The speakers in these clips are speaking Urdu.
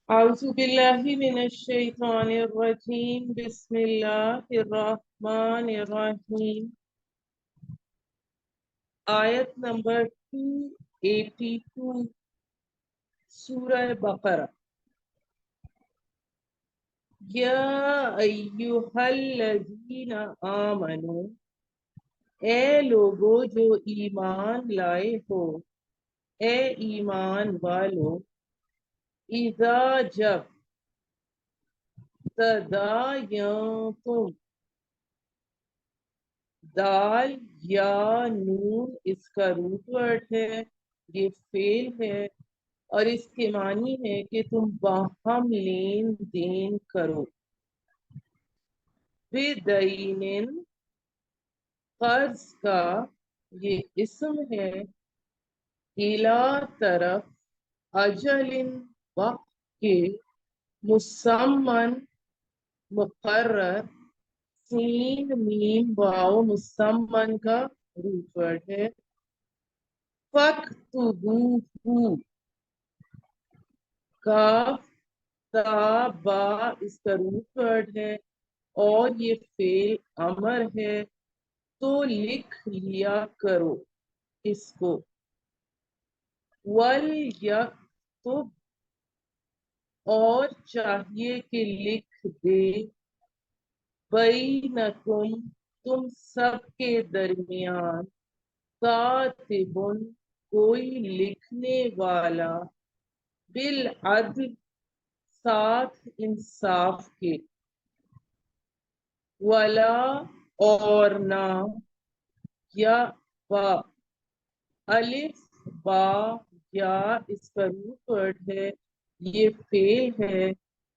أعوذ بالله من الشيطان الرجيم بسم الله الرحمن الرحيم آیت نمبر 282 سورہ بقرہ یا ایہا الذین آمنو اے لوگو جو ایمان لائے ہو، اے ایمان والو، اذا جب تداینتم دال یا نون اس کا روٹ ورڈ ہے، یہ فعل ہے اور اس کے معنی ہے کہ تم باہم لین دین کرو۔ بدعین قرض کا یہ اسم ہے، الا طرف اجل وقت کے، مسمن مقرر، سین میم واو مسمن کا روٹ ورڈ ہے۔ فَاكْتُبُوهُ کاف تا با اس کا روٹ ورڈ ہے اور یہ فعل امر ہے، تو لکھ لیا کرو اس کو۔ وَلْيَكْتُبْ اور چاہیے کہ لکھ دے، بَيْنَكُمْ تم سب کے درمیان، کاتب کوئی لکھنے والا، بالعدل ساتھ انصاف کے، ولا اور نہ، یا با الف با یا اس کا روٹ ورڈ ہے، یہ فعل ہے،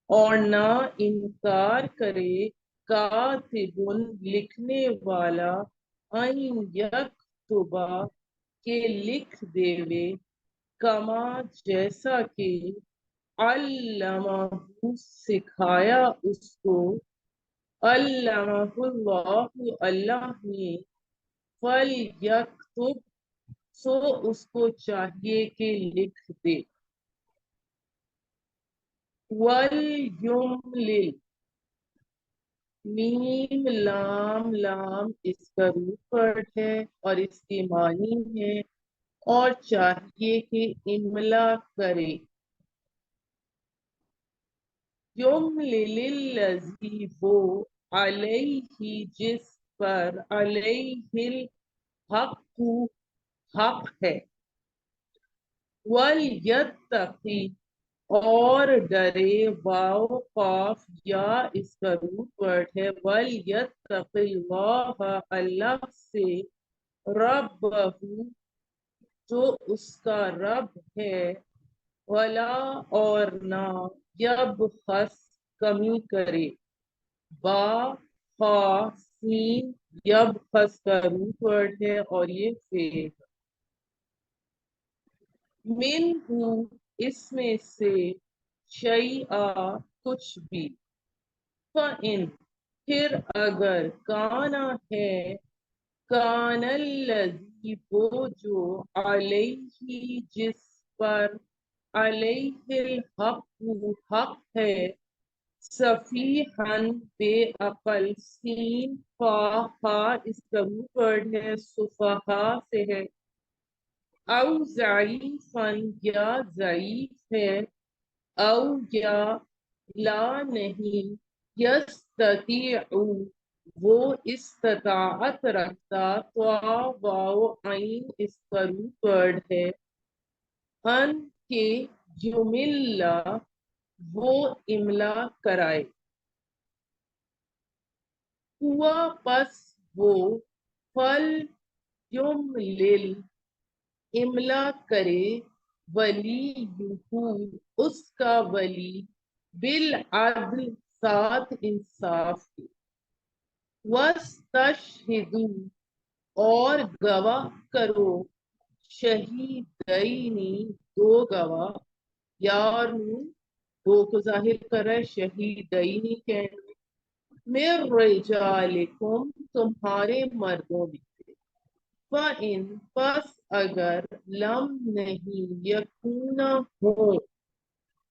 اور نہ انکار کرے کاتب لکھنے والا، ان یکتبا کہ لکھ دیوے، کما جیسا کہ علمہ سکھایا اس کو، علمہ اللہ اللہ نے، فلیکتب سو اس کو چاہیے کہ لکھ دے۔ وَلْيُمْلِلْ میم لام لام اس کا روٹ ورڈ ہے اور اس کی معنی ہے اور چاہیے کہ املا کرے۔ یملل الذی وہ علیہ جس پر، علیہ الحق حق ہے، وَلْيَتَّقِ اور ڈرے، واو قاف یا اس کا روٹ ورڈ ہے، وَلْيَتَّقِ اللَّهَ اللہ سے، ربہ جو اس کا رب ہے، ولا اور نہ، یبخس کمی کرے، با خا سین یبخس کا روٹ ورڈ ہے اور یہ فعل۔ منہ اس میں سے، شیئا کچھ بھی، فَإِن پھر اگر، کانا ہے، کان الذی وہ جو، علیہ جس پر، علیہ الحق حق ہے، صفیحن بے عقل، سین فا ہا اس کا روٹ ورڈ ہے، صفحا سے ہے، او ضعیفن یا ضعیف ہے، او یا لا نہیں، یستطیع وہ استطاعت رکھتا، واو عین اس کا روٹ ورڈ ہے، ان کے یملا وہ املا کرائے، ہوا پس وہ، فل یملل املا کرے، ولی اس کا ولی، بالعدل ساتھ انصاف کے، وَاسْتَشْهِدُوا اور گواہ کرو، شہیدینی دو گواہ، یار دو کو ظاہر کر رہا ہے، شہیدینی کہنے، من رجالکم تمہارے مردوں میں سے، فَإِن پس اگر، لم نہیں، یکونا ہو،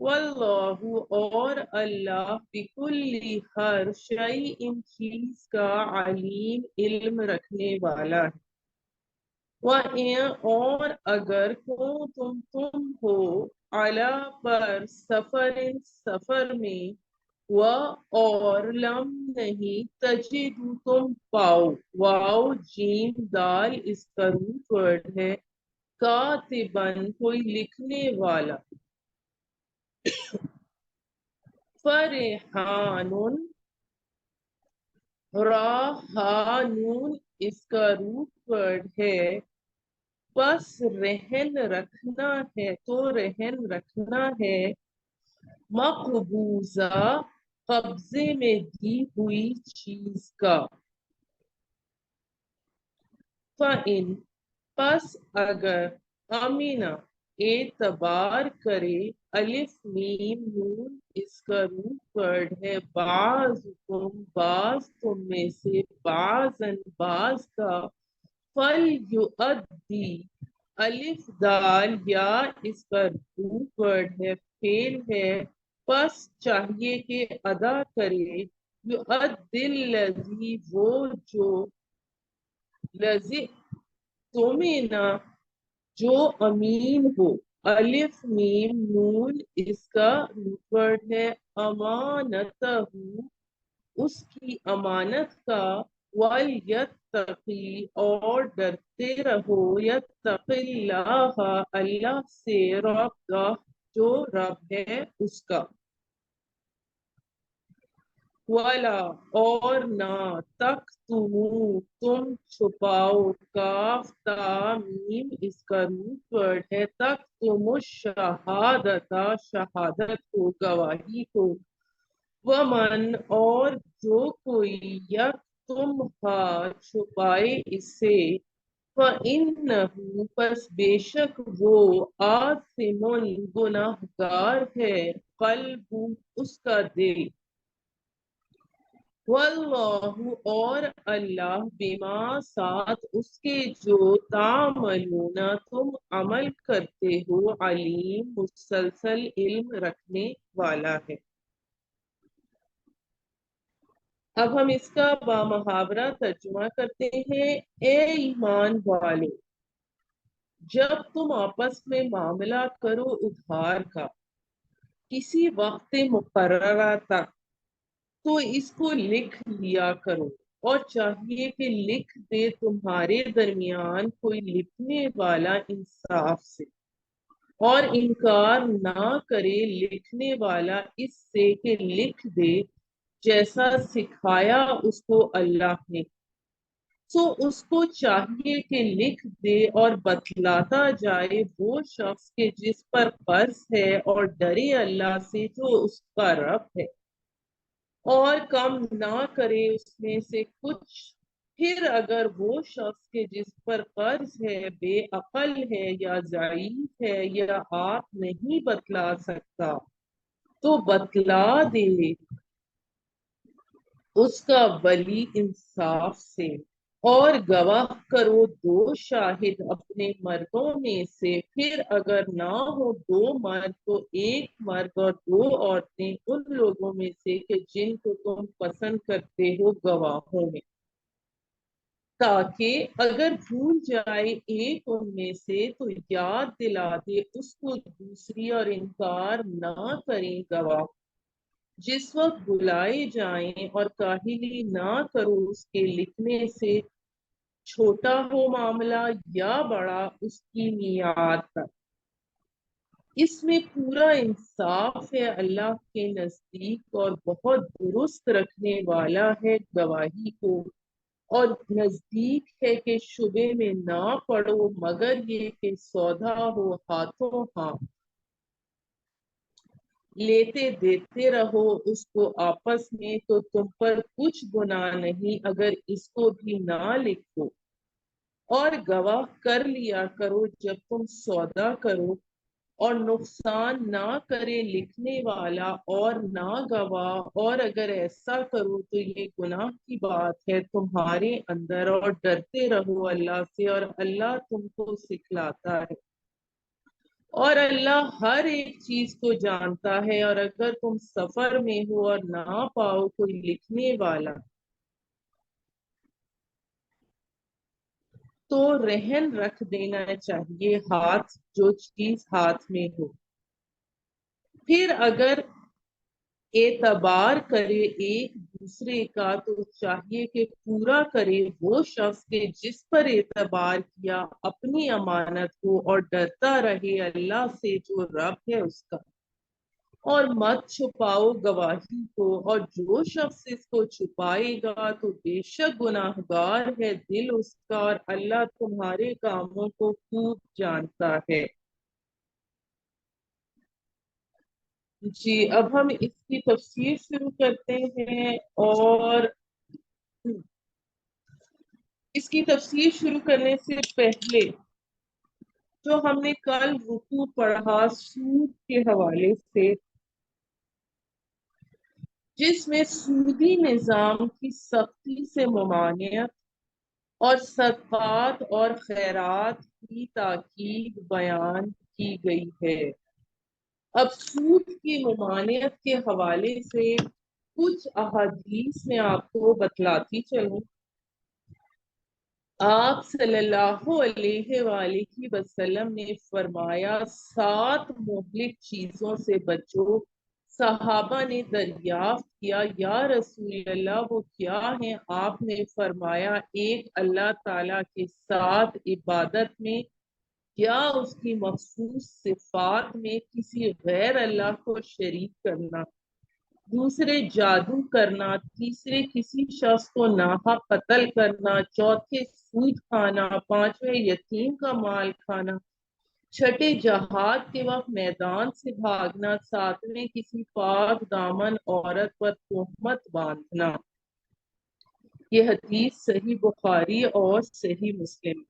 واللہ اور اللہ بکل ہر شیء چیز کا علیم علم رکھنے والا ہے۔ اور اگر تم ہو علا پر سفر سفر میں و اور لم نہیں تجد تم پاؤ واؤ جیم دال اس کا روٹ ورڈ ہے کاتبن کوئی لکھنے والا فرحان راہانون اس کا روٹ ورڈ ہے بس رہن رکھنا ہے تو رہن رکھنا ہے مقبوضہ قبضے میں دی ہوئی چیز کا فَإِن پس اگر امینا اعتبار کرے الف میم نون اس کا روٹ ورڈ ہے بعض تم میں سے بعض کا فل یؤدی الف دال یا اس کا روٹ ورڈ ہے فیل ہے پس چاہیے کہ ادا کرے یؤدی الذی وہ جو لذی تمنا جو امین ہو الف میم نون اس کا روٹ ورڈ ہے امانتہ اس کی امانت کا وَلْيَتَّقِي اور ڈرتے رہو یتق اللہ اللہ سے رب جو رب ہے اس کا ولا اور نہ تک تم چھپاؤ کاف تا میم اس کا روٹ ورڈ ہے تک تم شہادتا شہادت کو گواہی کو ومن اور جو کوئی یک تم چھپائے اسے فَإِنَّهُ پس بے شک وہ آثم گناہ گار ہے قلب اس کا دل واللہ اور اللہ بما ساتھ اس کے جو تعملون تم عمل کرتے ہو علیم مسلسل علم رکھنے والا ہے۔ اب ہم اس کا بامحاورہ ترجمہ کرتے ہیں۔ اے ایمان والو جب تم آپس میں معاملہ کرو ادھار کا کسی وقت مقررہ تک تو اس کو لکھ لیا کرو اور چاہیے کہ لکھ دے تمہارے درمیان کوئی لکھنے والا انصاف سے اور انکار نہ کرے لکھنے والا اس سے کہ لکھ دے جیسا سکھایا اس کو اللہ نے تو اس کو چاہیے کہ لکھ دے اور بتلاتا جائے وہ شخص کے جس پر قرض ہے اور ڈرے اللہ سے جو اس کا رب ہے اور کم نہ کرے اس میں سے کچھ پھر اگر وہ شخص کے جس پر قرض ہے بے عقل ہے یا ضعیف ہے یا آپ نہیں بتلا سکتا تو بتلا دے اس کا ولی انصاف سے اور گواہ کرو دو شاہد اپنے مردوں میں سے پھر اگر نہ ہو دو مرد تو ایک مرد اور دو عورتیں ان لوگوں میں سے کہ جن کو تم پسند کرتے ہو گواہوں میں تاکہ اگر بھول جائے ایک ان میں سے تو یاد دلا دے اس کو دوسری اور انکار نہ کریں گواہ جس وقت بلائے جائیں اور کاہلی نہ کرو اس کے لکھنے سے چھوٹا ہو معاملہ یا بڑا اس کی میعاد تک اس میں پورا انصاف ہے اللہ کے نزدیک اور بہت درست رکھنے والا ہے گواہی کو اور نزدیک ہے کہ شبے میں نہ پڑو مگر یہ کہ سودا ہو ہاتھوں ہاتھ لیتے دیتے رہو اس کو آپس میں تو تم پر کچھ گناہ نہیں اگر اس کو بھی نہ لکھو اور گواہ کر لیا کرو جب تم سودا کرو اور نقصان نہ کرے لکھنے والا اور نہ گواہ اور اگر ایسا کرو تو یہ گناہ کی بات ہے تمہارے اندر اور ڈرتے رہو اللہ سے اور اللہ تم کو سکھلاتا ہے اور اللہ ہر ایک چیز کو جانتا ہے، اور اگر تم سفر میں ہو اور نہ پاؤ کوئی لکھنے والا تو رہن رکھ دینا چاہیے جو چیز ہاتھ میں ہو۔ پھر اگر اعتبار کرے ایک دوسرے کا تو چاہیے کہ پورا کرے وہ شخص کے جس پر اعتبار کیا اپنی امانت کو، اور ڈرتا رہے اللہ سے جو رب ہے اس کا، اور مت چھپاؤ گواہی کو، اور جو شخص اس کو چھپائے گا تو بے شک گناہگار ہے دل اس کا، اور اللہ تمہارے کاموں کو خوب جانتا ہے۔ جی اب ہم اس کی تفسیر شروع کرتے ہیں، اور اس کی تفسیر شروع کرنے سے پہلے جو ہم نے کل رکوع پڑھا سود کے حوالے سے، جس میں سودی نظام کی سختی سے ممانعت اور صدقات اور خیرات کی تاکید بیان کی گئی ہے۔ اب سود کی ممانعت کے حوالے سے کچھ احادیث میں آپ کو بتلاتی چلوں۔ آپ صلی اللہ علیہ وآلہ وسلم نے فرمایا 7 مہلک چیزوں سے بچو۔ صحابہ نے دریافت کیا یا رسول اللہ وہ کیا ہیں؟ آپ نے فرمایا ایک اللہ تعالی کے ساتھ عبادت میں یا اس کی مخصوص صفات میں کسی غیر اللہ کو شریک کرنا، دوسرے جادو کرنا، تیسرے کسی شخص کو ناحق قتل کرنا، چوتھے سود کھانا، پانچویں یتیم کا مال کھانا، چھٹے جہاد کے وقت میدان سے بھاگنا، ساتویں کسی پاک دامن عورت پر تہمت باندھنا۔ یہ حدیث صحیح بخاری اور صحیح مسلم۔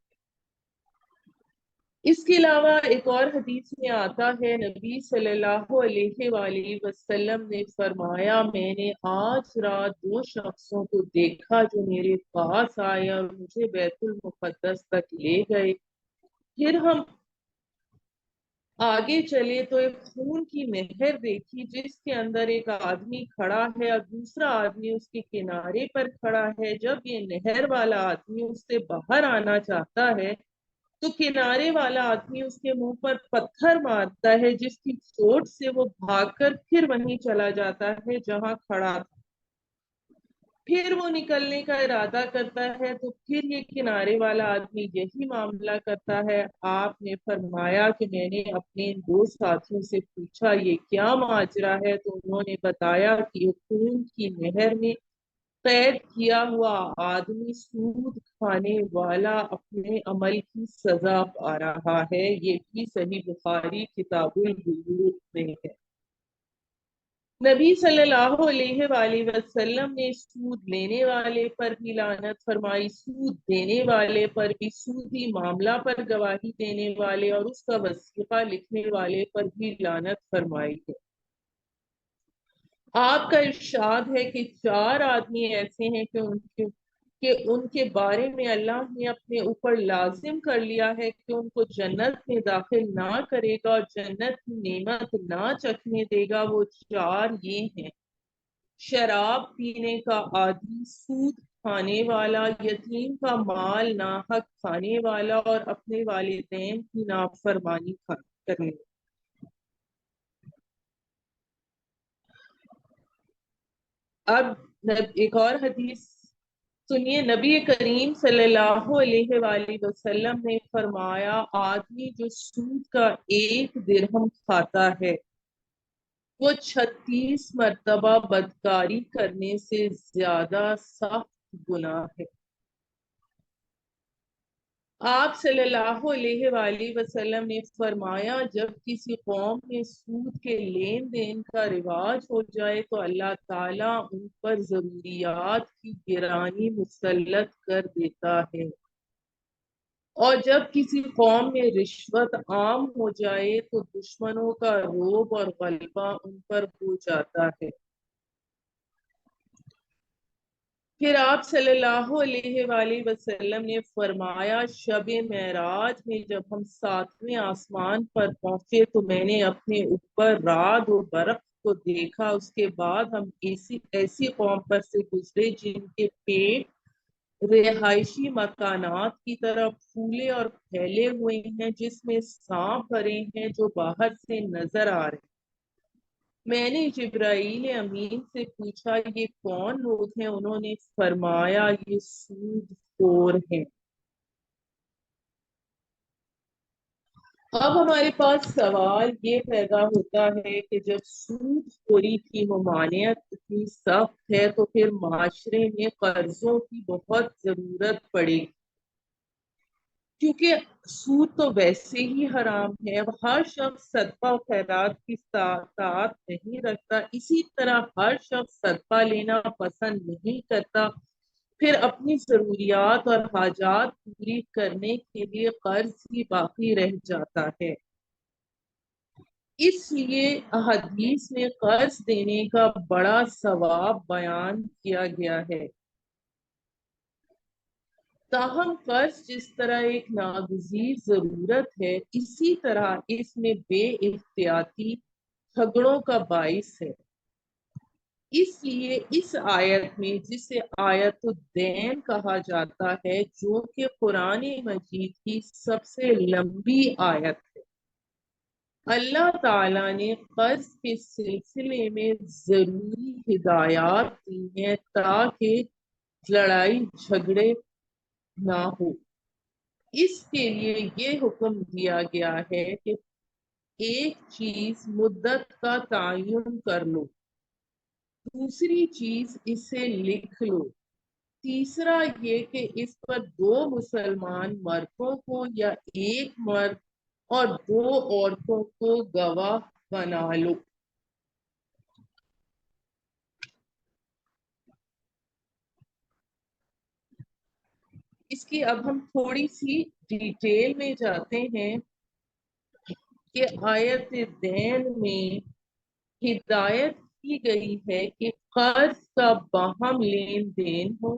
اس کے علاوہ ایک اور حدیث میں آتا ہے نبی صلی اللہ علیہ وآلہ وسلم نے فرمایا میں نے آج رات 2 شخصوں کو دیکھا جو میرے پاس آئے اور مجھے بیت المقدس تک لے گئے۔ پھر ہم آگے چلے تو ایک خون کی نہر دیکھی جس کے اندر ایک آدمی کھڑا ہے اور دوسرا آدمی اس کے کنارے پر کھڑا ہے۔ جب یہ نہر والا آدمی اس سے باہر آنا چاہتا ہے تو کنارے والا آدمی اس کے منہ پر پتھر مارتا ہے، جس کی چوٹ سے وہ بھاگ کر پھر وہیں چلا جاتا ہے جہاں کھڑا تھا۔ پھر وہ نکلنے کا ارادہ کرتا ہے تو پھر یہ کنارے والا آدمی یہی معاملہ کرتا ہے۔ آپ نے فرمایا کہ میں نے اپنے 2 ساتھیوں سے پوچھا یہ کیا ماجرا ہے، تو انہوں نے بتایا کہ یہ خون کی نہر میں قید کیا ہوا آدمی سود کھانے والا اپنے عمل کی سزا پا رہا ہے۔ یہ بھی صحیح بخاری کتاب البیوع میں ہے۔ نبی صلی اللہ علیہ وآلہ وسلم نے سود لینے والے پر بھی لعنت فرمائی، سود دینے والے پر بھی، سودی معاملہ پر گواہی دینے والے اور اس کا وثیقہ لکھنے والے پر بھی لعنت فرمائی ہے۔ آپ کا ارشاد ہے کہ 4 آدمی ایسے ہیں کہ ان کے بارے میں اللہ نے اپنے اوپر لازم کر لیا ہے کہ ان کو جنت میں داخل نہ کرے گا اور جنت کی نعمت نہ چکھنے دے گا۔ وہ 4 یہ ہیں: شراب پینے کا عادی، سود کھانے والا، یتیم کا مال ناحق کھانے والا، اور اپنے والدین کی نافرمانی کرنے والا۔ اب ایک اور حدیث سنیے، نبی کریم صلی اللہ علیہ وآلہ وسلم نے فرمایا آدمی جو سود کا 1 درہم کھاتا ہے وہ 36 مرتبہ بدکاری کرنے سے زیادہ سخت گناہ ہے۔ آپ صلی اللہ علیہ وآلہ وسلم نے فرمایا جب کسی قوم میں سود کے لین دین کا رواج ہو جائے تو اللہ تعالیٰ ان پر ضروریات کی گرانی مسلط کر دیتا ہے، اور جب کسی قوم میں رشوت عام ہو جائے تو دشمنوں کا رعب اور غلبہ ان پر ہو جاتا ہے۔ پھر آپ صلی اللہ علیہ وآلہ وسلم نے فرمایا شب معراج میں جب ہم ساتویں آسمان پر پہنچے تو میں نے اپنے اوپر رعد و برق کو دیکھا. اس کے بعد ہم ایسی قوم پر سے گزرے جن کے پیٹ رہائشی مکانات کی طرف پھولے اور پھیلے ہوئے ہیں جس میں سانپ بھرے ہیں جو باہر سے نظر آ رہے ہیں. میں نے جبرائیل امین سے پوچھا یہ کون لوگ ہیں؟ انہوں نے فرمایا یہ سود خور ہیں. اب ہمارے پاس سوال یہ پیدا ہوتا ہے کہ جب سود خوری کی ممانعت اتنی سخت ہے تو پھر معاشرے میں قرضوں کی بہت ضرورت پڑے گی، کیونکہ سود تو ویسے ہی حرام ہے. اب ہر شخص صدقہ و خیرات کی طاقت نہیں رکھتا، اسی طرح ہر شخص صدقہ لینا پسند نہیں کرتا. پھر اپنی ضروریات اور حاجات پوری کرنے کے لیے قرض ہی باقی رہ جاتا ہے. اس لیے حدیث میں قرض دینے کا بڑا ثواب بیان کیا گیا ہے. تاہم قرض جس طرح ایک ناگزیر ضرورت ہے اسی طرح اس میں بے احتیاطی جھگڑوں کا باعث ہے. اس لیے اس آیت میں جسے آیت الدین کہا جاتا ہے جو کہ قرآن مجید کی سب سے لمبی آیت ہے، اللہ تعالیٰ نے قرض کے سلسلے میں ضروری ہدایات دی ہیں تاکہ لڑائی جھگڑے نہ ہو. اس کے لیے یہ حکم دیا گیا ہے کہ ایک چیز مدت کا تعین کر لو، دوسری چیز اسے لکھ لو، تیسرا یہ کہ اس پر دو مسلمان مردوں کو یا ایک مرد اور دو عورتوں کو گواہ بنا لو. اس کی اب ہم تھوڑی سی ڈیٹیل میں جاتے ہیں کہ آیت دین میں ہدایت کی گئی ہے کہ قرض کا باہم لین دین ہو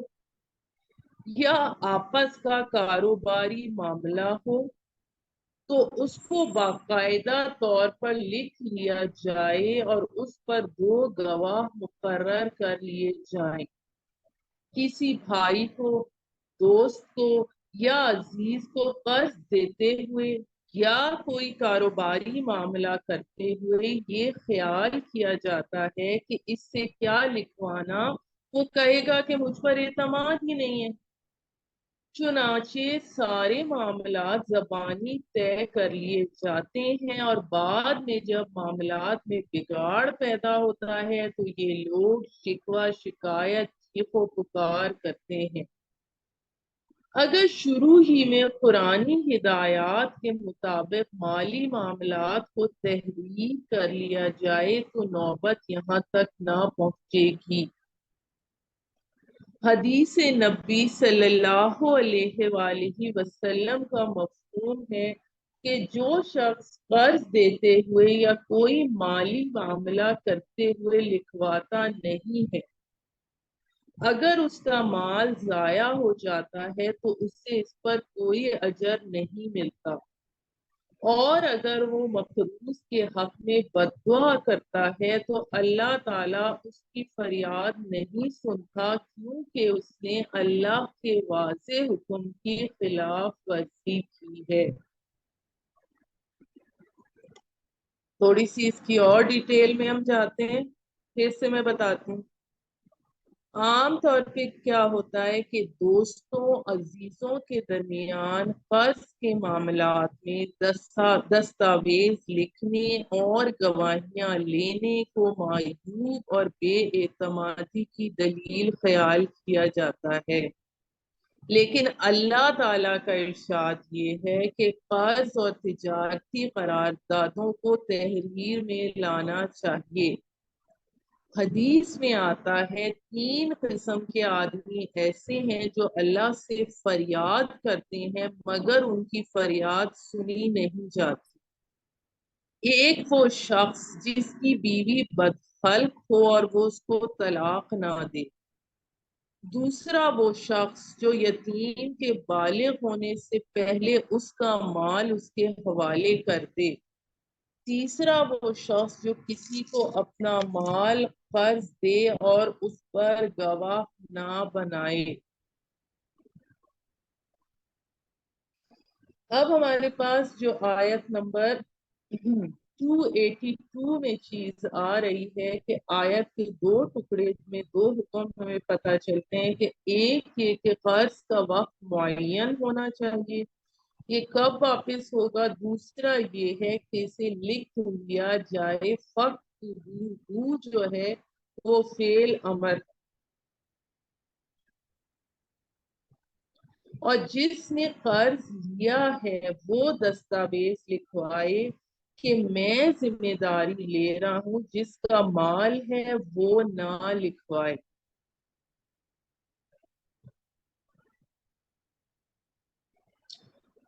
یا آپس کا کاروباری معاملہ ہو تو اس کو باقاعدہ طور پر لکھ لیا جائے اور اس پر دو گواہ مقرر کر لیے جائیں. کسی بھائی کو، دوست کو یا عزیز کو قرض دیتے ہوئے یا کوئی کاروباری معاملہ کرتے ہوئے یہ خیال کیا جاتا ہے کہ اس سے کیا لکھوانا، وہ کہے گا کہ مجھ پر اعتماد ہی نہیں ہے. چنانچہ سارے معاملات زبانی طے کر لیے جاتے ہیں اور بعد میں جب معاملات میں بگاڑ پیدا ہوتا ہے تو یہ لوگ شکوہ شکایت چیخ و پکار کرتے ہیں. اگر شروع ہی میں قرآنی ہدایات کے مطابق مالی معاملات کو تحریر کر لیا جائے تو نوبت یہاں تک نہ پہنچے گی. حدیث نبی صلی اللہ علیہ وآلہ وسلم کا مفہوم ہے کہ جو شخص قرض دیتے ہوئے یا کوئی مالی معاملہ کرتے ہوئے لکھواتا نہیں ہے، اگر اس کا مال ضائع ہو جاتا ہے تو اس سے اس پر کوئی اجر نہیں ملتا، اور اگر وہ مقروض کے حق میں بد دعا کرتا ہے تو اللہ تعالیٰ اس کی فریاد نہیں سنتا کیونکہ اس نے اللہ کے واضح حکم کی خلاف ورزی کی ہے. تھوڑی سی اس کی اور ڈیٹیل میں ہم جاتے ہیں، پھر سے میں بتاتی ہوں. عام طور پہ کیا ہوتا ہے کہ دوستوں عزیزوں کے درمیان قرض کے معاملات میں دستاویز لکھنے اور گواہیاں لینے کو معیوب اور بے اعتمادی کی دلیل خیال کیا جاتا ہے، لیکن اللہ تعالیٰ کا ارشاد یہ ہے کہ قرض اور تجارتی قراردادوں کو تحریر میں لانا چاہیے. حدیث میں آتا ہے 3 قسم کے آدمی ایسے ہیں جو اللہ سے فریاد کرتے ہیں مگر ان کی فریاد سنی نہیں جاتی. ایک وہ شخص جس کی بیوی بدخلق ہو اور وہ اس کو طلاق نہ دے. دوسرا وہ شخص جو یتیم کے بالغ ہونے سے پہلے اس کا مال اس کے حوالے کر دے۔ تیسرا وہ شخص جو کسی کو اپنا مال قرض دے اور اس پر گواہ نہ بنائے۔ اب ہمارے پاس جو آیت نمبر 282 میں چیز آ رہی ہے کہ آیت کے دو ٹکڑے میں دو حکم ہمیں پتہ چلتے ہیں کہ ایک یہ کہ قرض کا وقت معین ہونا چاہیے، یہ کب واپس ہوگا، دوسرا یہ ہے کہ اسے لکھ لیا جائے۔ فقط جو ہے وہ فعل امر، اور جس نے قرض لیا ہے وہ دستاویز لکھوائے کہ میں ذمہ داری لے رہا ہوں، جس کا مال ہے وہ نہ لکھوائے۔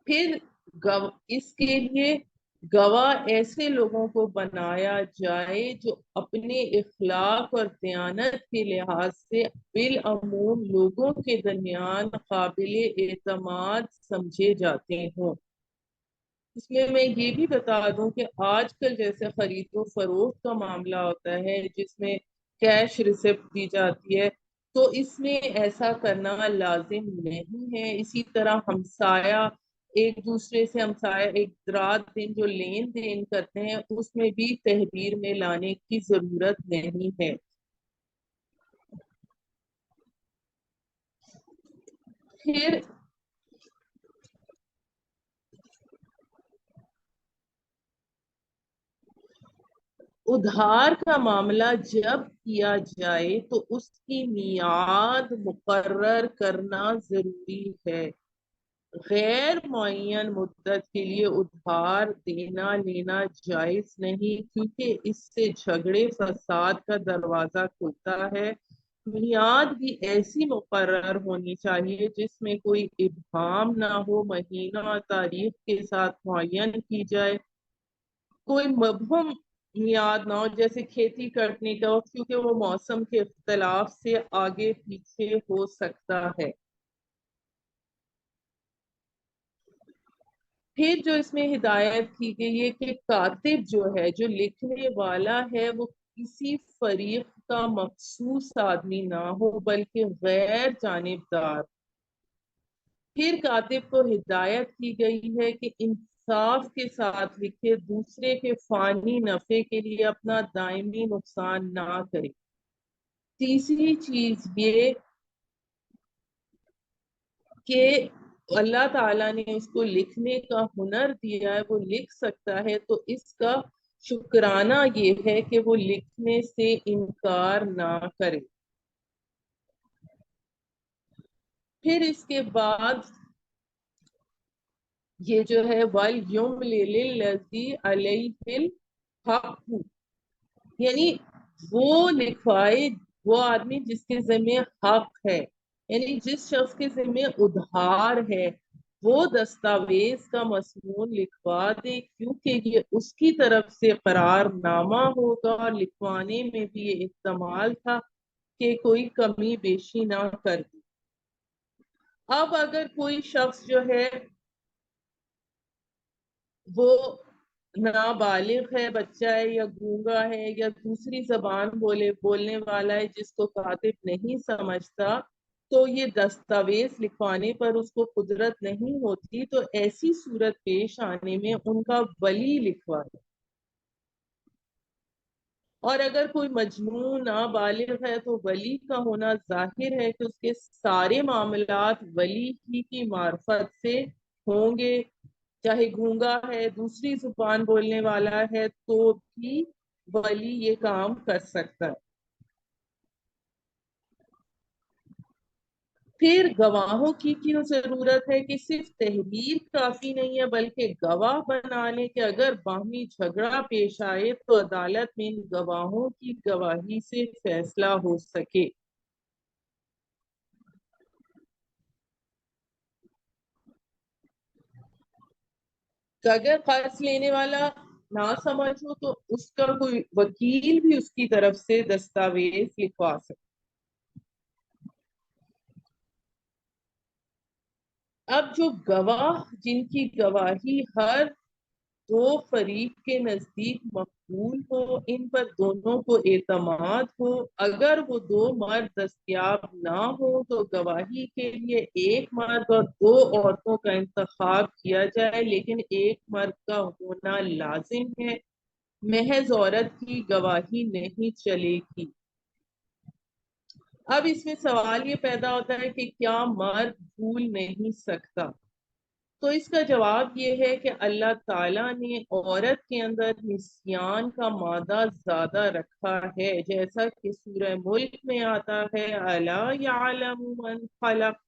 پھر اس کے لیے گواہ ایسے لوگوں کو بنایا جائے جو اپنے اخلاق اور دیانت کے لحاظ سے بالعموم لوگوں کے درمیان قابل اعتماد سمجھے جاتے ہوں۔ اس میں یہ بھی بتا دوں کہ آج کل جیسے خرید و فروخت کا معاملہ ہوتا ہے جس میں کیش ریسپٹ دی جاتی ہے، تو اس میں ایسا کرنا لازم نہیں ہے۔ اسی طرح ہمسایہ ایک دوسرے سے ہمسایہ ایک رات دن جو لین دین کرتے ہیں اس میں بھی تحریر میں لانے کی ضرورت نہیں ہے۔ پھر ادھار کا معاملہ جب کیا جائے تو اس کی میعاد مقرر کرنا ضروری ہے۔ غیر معین مدت کے لیے ادھار دینا لینا جائز نہیں، کیونکہ اس سے جھگڑے فساد کا دروازہ کھلتا ہے۔ میعاد بھی ایسی مقرر ہونی چاہیے جس میں کوئی ابہام نہ ہو، مہینہ اور تاریخ کے ساتھ معین کی جائے۔ کوئی مبہم میعاد نہ ہو، جیسے کھیتی کرنے کا وقت، کیونکہ وہ موسم کے اختلاف سے آگے پیچھے ہو سکتا ہے۔ پھر جو اس میں ہدایت کی گئی ہے کہ کاتب جو ہے، جو لکھنے والا ہے، وہ کسی فریق کا مخصوص آدمی نہ ہو بلکہ غیر جانبدار۔ پھر کاتب کو ہدایت کی گئی ہے کہ انصاف کے ساتھ لکھے، دوسرے کے فانی نفع کے لیے اپنا دائمی نقصان نہ کرے۔ تیسری چیز یہ کہ اللہ تعالیٰ نے اس کو لکھنے کا ہنر دیا ہے، وہ لکھ سکتا ہے، تو اس کا شکرانہ یہ ہے کہ وہ لکھنے سے انکار نہ کرے۔ پھر اس کے بعد یہ جو ہے وَلْيُمْلِلِ الَّذِي عَلَيْهِ الْحَقُّ، یعنی وہ لکھوائے وہ آدمی جس کے ذمہ حق ہے، یعنی جس شخص کے ذمہ ادھار ہے وہ دستاویز کا مضمون لکھوا دے، کیونکہ یہ اس کی طرف سے قرار نامہ ہوگا اور لکھوانے میں بھی یہ احتمال تھا کہ کوئی کمی بیشی نہ کر دی۔ اب اگر کوئی شخص جو ہے وہ نابالغ ہے، بچہ ہے یا گونگا ہے یا دوسری زبان بولنے والا ہے جس کو کاتب نہیں سمجھتا، تو یہ دستاویز لکھوانے پر اس کو قدرت نہیں ہوتی، تو ایسی صورت پیش آنے میں ان کا ولی لکھوا دے۔ اور اگر کوئی مجنون نابالغ ہے تو ولی کا ہونا ظاہر ہے کہ اس کے سارے معاملات ولی ہی کی معرفت سے ہوں گے، چاہے گونگا ہے، دوسری زبان بولنے والا ہے، تو بھی ولی یہ کام کر سکتا ہے۔ پھر گواہوں کی کیوں ضرورت ہے کہ صرف تحریر کافی نہیں ہے بلکہ گواہ بنانے کے اگر باہمی جھگڑا پیش آئے تو عدالت میں ان گواہوں کی گواہی سے فیصلہ ہو سکے۔ کہ اگر قرض لینے والا نہ سمجھ ہو تو اس کا کوئی وکیل بھی اس کی طرف سے دستاویز لکھوا سکے۔ اب جو گواہ جن کی گواہی ہر دو فریق کے نزدیک مقبول ہو، ان پر دونوں کو اعتماد ہو، اگر وہ دو مرد دستیاب نہ ہو تو گواہی کے لیے ایک مرد اور دو عورتوں کا انتخاب کیا جائے، لیکن ایک مرد کا ہونا لازم ہے، محض عورت کی گواہی نہیں چلے گی۔ اب اس میں سوال یہ پیدا ہوتا ہے کہ کیا مرد بھول نہیں سکتا؟ تو اس کا جواب یہ ہے کہ اللہ تعالیٰ نے عورت کے اندر نسیان کا مادہ زیادہ رکھا ہے، جیسا کہ سورہ ملک میں آتا ہے الا یعلم من خلق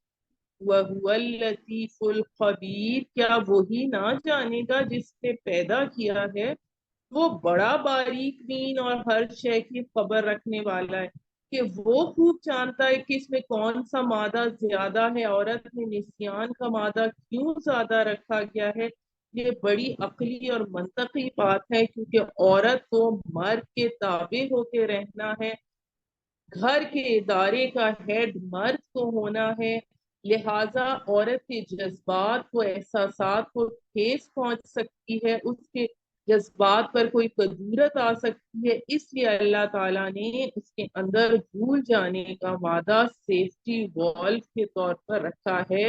وهو اللطیف الخبیر، کیا وہی نہ جانے گا جس نے پیدا کیا ہے، وہ بڑا باریک بین اور ہر شے کی خبر رکھنے والا ہے، کہ وہ خوب جانتا ہے کہ اس میں کون سا مادہ زیادہ ہے، عورت میں نسیان کا مادہ کیوں زیادہ رکھا گیا ہے۔ یہ بڑی عقلی اور منطقی بات ہے، کیونکہ عورت کو مرد کے تابع ہو کے رہنا ہے، گھر کے ادارے کا ہیڈ مرد کو ہونا ہے، لہٰذا عورت کے جذبات کو، احساسات کو ٹھیس پہنچ سکتی ہے، اس کے جذبات پر کوئی قدورت آ سکتی ہے، اس لیے اللہ تعالیٰ نے اس کے اندر بھول جانے کا مادہ سیفٹی والو کے طور پر رکھا ہے۔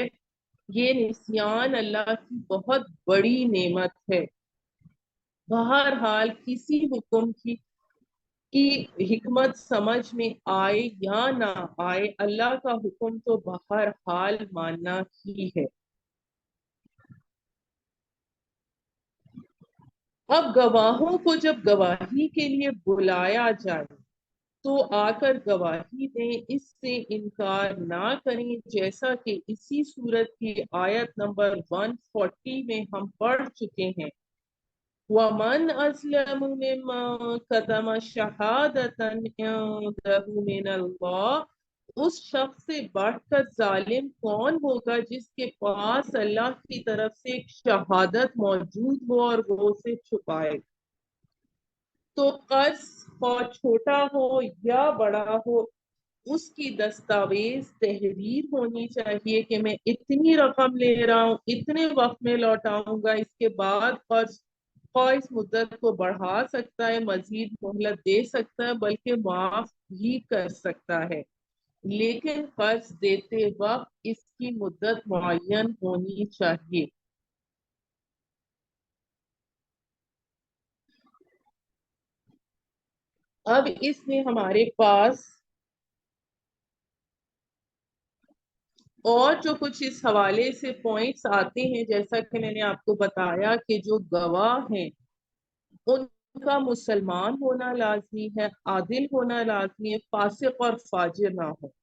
یہ نسیان اللہ کی بہت بڑی نعمت ہے۔ بہرحال کسی حکم کی حکمت سمجھ میں آئے یا نہ آئے، اللہ کا حکم تو بہرحال ماننا ہی ہے۔ اب گواہوں کو جب گواہی کے لیے بلایا جائے تو آ کر گواہی دیں، اس سے انکار نہ کریں، جیسا کہ اسی صورت کی آیت نمبر 140 میں ہم پڑھ چکے ہیں۔ وَمَنْ أَظْلَمُ مِمَّنْ كَتَمَ شَهَادَةً عِنْدَهُ مِنَ اللَّهِ، اس شخص سے بڑھ کر ظالم کون ہوگا جس کے پاس اللہ کی طرف سے ایک شہادت موجود ہو اور وہ اسے چھپائے۔ تو قرض خواہ چھوٹا ہو یا بڑا ہو، اس کی دستاویز تحریر ہونی چاہیے کہ میں اتنی رقم لے رہا ہوں، اتنے وقت میں لوٹاؤں گا، اس کے بعد قرض خواہ اس مدت کو بڑھا سکتا ہے، مزید مہلت دے سکتا ہے، بلکہ معاف بھی کر سکتا ہے، لیکن قرض دیتے وقت اس کی مدت معین ہونی چاہیے۔ اب اس میں ہمارے پاس اور جو کچھ اس حوالے سے پوائنٹس آتے ہیں، جیسا کہ میں نے آپ کو بتایا کہ جو گواہ ہیں ان کا مسلمان ہونا لازمی ہے، عادل ہونا لازمی ہے، فاسق اور فاجر نہ ہو۔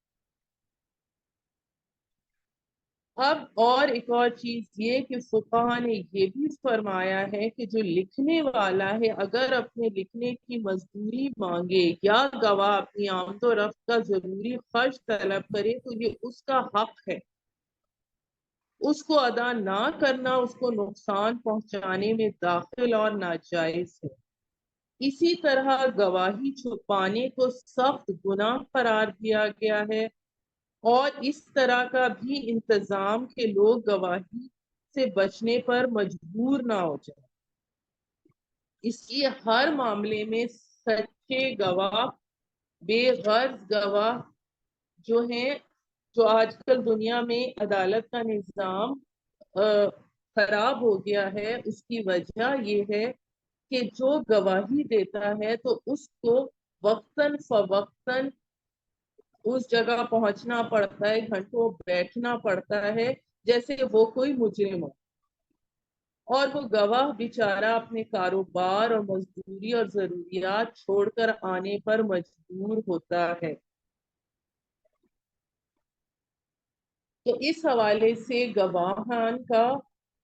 اب اور ایک اور چیز یہ کہ فقہا نے یہ بھی فرمایا ہے کہ جو لکھنے والا ہے اگر اپنے لکھنے کی مزدوری مانگے یا گواہ اپنی آمد و رفت کا ضروری خرچ طلب کرے تو یہ اس کا حق ہے، اس کو ادا نہ کرنا اس کو نقصان پہنچانے میں داخل اور ناجائز ہے۔ اسی طرح گواہی چھپانے کو سخت گناہ قرار دیا گیا ہے، اور اس طرح کا بھی انتظام کہ لوگ گواہی سے بچنے پر مجبور نہ ہو جائیں۔ اس لیے ہر معاملے میں سچے گواہ، بے غرض گواہ جو ہیں، جو آج کل دنیا میں عدالت کا نظام خراب ہو گیا ہے، اس کی وجہ یہ ہے کہ جو گواہی دیتا ہے تو اس کو وقتاً فوقتاً اس جگہ پہنچنا پڑتا ہے، گھنٹوں بیٹھنا پڑتا ہے جیسے وہ کوئی مجرم ہو، اور وہ گواہ بیچارہ اپنے کاروبار اور مزدوری اور ضروریات چھوڑ کر آنے پر مجبور ہوتا ہے۔ تو اس حوالے سے گواہان کا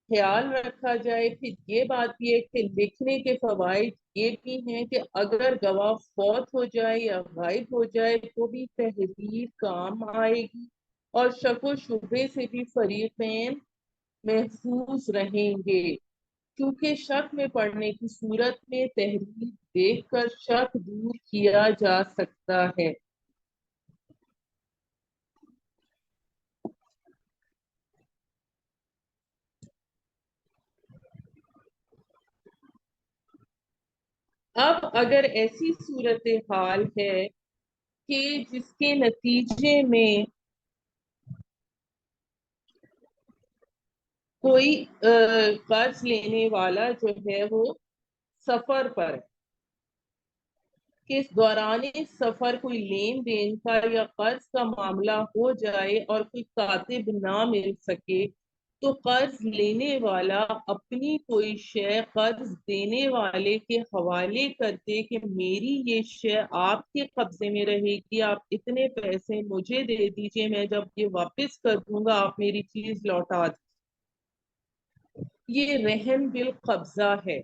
خیال رکھا جائے۔ پھر یہ بات یہ کہ لکھنے کے فوائد یہ بھی ہیں کہ اگر گواہ فوت ہو جائے یا غائب ہو جائے تو بھی تحریر کام آئے گی، اور شک و شبے سے بھی فریقین محفوظ رہیں گے، کیونکہ شک میں پڑنے کی صورت میں تحریر دیکھ کر شک دور کیا جا سکتا ہے۔ اب اگر ایسی صورتحال ہے کہ جس کے نتیجے میں کوئی قرض لینے والا جو ہے وہ سفر پر ہے، کہ اس دوران سفر کوئی لین دین کا یا قرض کا معاملہ ہو جائے اور کوئی کاتب نہ مل سکے، تو قرض لینے والا اپنی کوئی شے قرض دینے والے کے حوالے کر دے کہ میری یہ شے آپ کے قبضے میں رہے گی، آپ اتنے پیسے مجھے دے دیجئے، میں جب یہ واپس کر دوں گا آپ میری چیز لوٹا دیں۔ یہ رہن بالقبضہ ہے،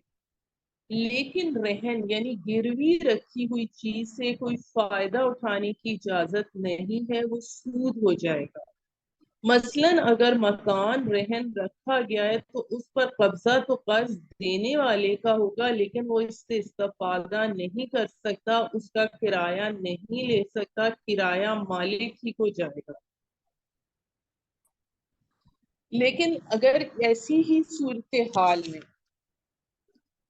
لیکن رہن یعنی گروی رکھی ہوئی چیز سے کوئی فائدہ اٹھانے کی اجازت نہیں ہے، وہ سود ہو جائے گا۔ مثلاً اگر مکان رہن رکھا گیا ہے تو اس پر قبضہ تو قرض دینے والے کا ہوگا، لیکن وہ اس سے استفادہ نہیں کر سکتا، اس کا کرایہ نہیں لے سکتا، کرایہ مالک ہی کو جائے گا۔ لیکن اگر ایسی ہی صورتحال میں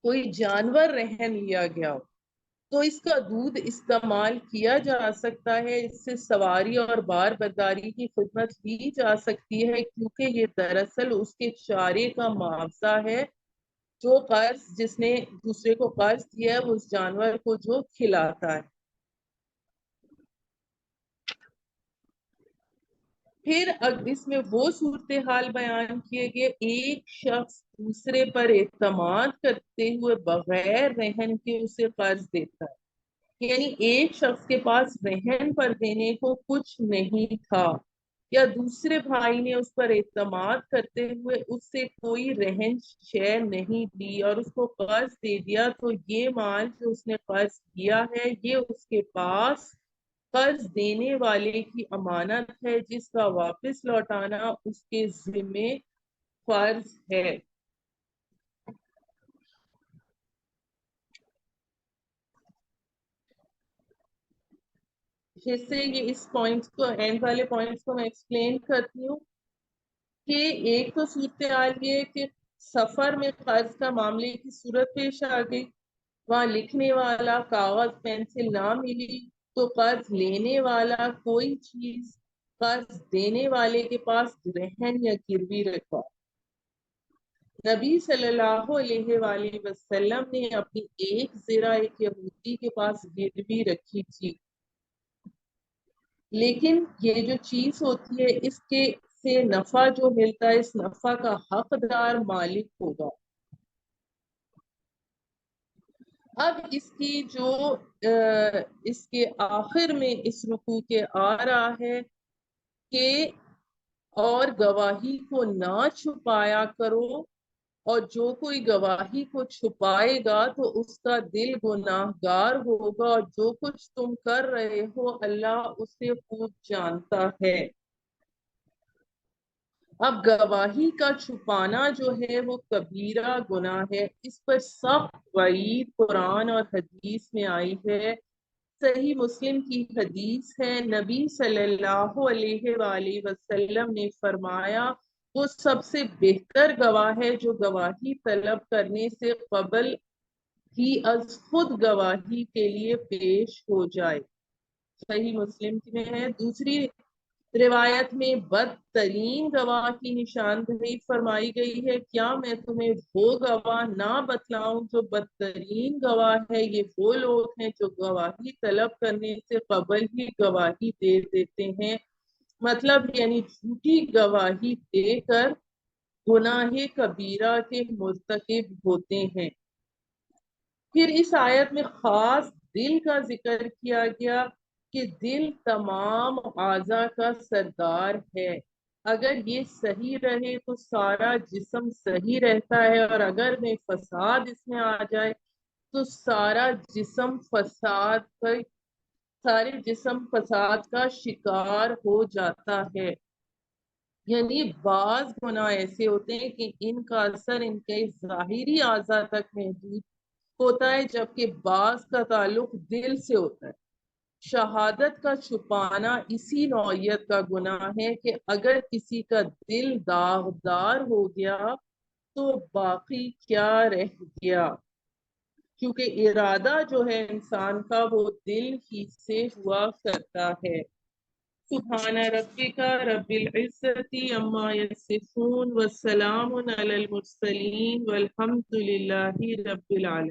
کوئی جانور رہن لیا گیا ہو تو اس کا دودھ استعمال کیا جا سکتا ہے، اس سے سواری اور بار برداری کی خدمت لی جا سکتی ہے، کیونکہ یہ دراصل اس کے چارے کا معاوضہ ہے، جو قرض جس نے دوسرے کو قرض دیا ہے وہ اس جانور کو جو کھلاتا ہے۔ پھر اس میں وہ صورتحال بیان کیے گئے، ایک شخص دوسرے پر اعتماد کرتے ہوئے بغیر رہن کے اسے قرض دیتا ہے، یعنی ایک شخص کے پاس رہن پر دینے کو کچھ نہیں تھا، یا دوسرے بھائی نے اس پر اعتماد کرتے ہوئے اس سے کوئی رہن شے نہیں دی اور اس کو قرض دے دیا، تو یہ مال جو اس نے قرض دیا ہے یہ اس کے پاس قرض دینے والے کی امانت ہے، جس کا واپس لوٹانا اس کے ذمے فرض ہے۔ جس سے یہ اس پوائنٹس کو اینڈ والے پوائنٹس کو میں ایکسپلین کرتی ہوں کہ ایک تو صورتحال یہ ہے کہ سفر میں قرض کا معاملے کی صورت پیش آ گئی، وہاں لکھنے والا کاغذ پینسل نہ ملی، تو قرض لینے والا کوئی چیز قرض دینے والے کے پاس رہن یا گروی رکھا۔ نبی صلی اللہ علیہ وآلہ وسلم نے اپنی ایک زرہ ایک یہودی کے پاس گروی رکھی تھی، لیکن یہ جو چیز ہوتی ہے اس کے سے نفع جو ملتا ہے اس نفع کا حقدار مالک ہوگا۔ اب اس کی جو اس کے آخر میں اس رکوع کے آ رہا ہے کہ اور گواہی کو نہ چھپایا کرو، اور جو کوئی گواہی کو چھپائے گا تو اس کا دل گناہ گار ہوگا، اور جو کچھ تم کر رہے ہو اللہ اسے خوب جانتا ہے۔ اب گواہی کا چھپانا جو ہے وہ کبیرہ گناہ ہے، اس پر سخت وعید قرآن اور حدیث میں آئی ہے۔ صحیح مسلم کی حدیث ہے، نبی صلی اللہ علیہ وآلہ وسلم نے فرمایا وہ سب سے بہتر گواہ ہے جو گواہی طلب کرنے سے قبل ہی از خود گواہی کے لیے پیش ہو جائے۔ صحیح مسلم میں ہے۔ دوسری روایت میں بدترین گواہ کی نشاندہی فرمائی گئی ہے، کیا میں تمہیں وہ گواہ نہ بتلاؤں جو بدترین گواہ ہے؟ یہ وہ لوگ ہیں جو گواہی طلب کرنے سے قبل ہی گواہی دے دیتے ہیں، مطلب یعنی جھوٹی گواہی دے کر گناہ کبیرہ کے مرتکب ہوتے ہیں۔ پھر اس آیت میں خاص دل کا ذکر کیا گیا کہ دل تمام اعضاء کا سردار ہے، اگر یہ صحیح رہے تو سارا جسم صحیح رہتا ہے، اور اگر میں فساد اس میں آ جائے تو سارے جسم فساد کا شکار ہو جاتا ہے۔ یعنی بعض گناہ ایسے ہوتے ہیں کہ ان کا اثر ان کے ظاہری اعضاء تک محدود ہوتا ہے، جبکہ بعض کا تعلق دل سے ہوتا ہے۔ شہادت کا چھپانا اسی نوعیت کا گناہ ہے کہ اگر کسی کا دل داغدار ہو گیا تو باقی کیا رہ گیا۔ کیونکہ ارادہ جو ہے انسان کا وہ دل ہی سے ہوا کرتا ہے۔ سبحان ربک رب العزت عما یصفون والسلام علی المرسلین والحمد للہ رب العالمین۔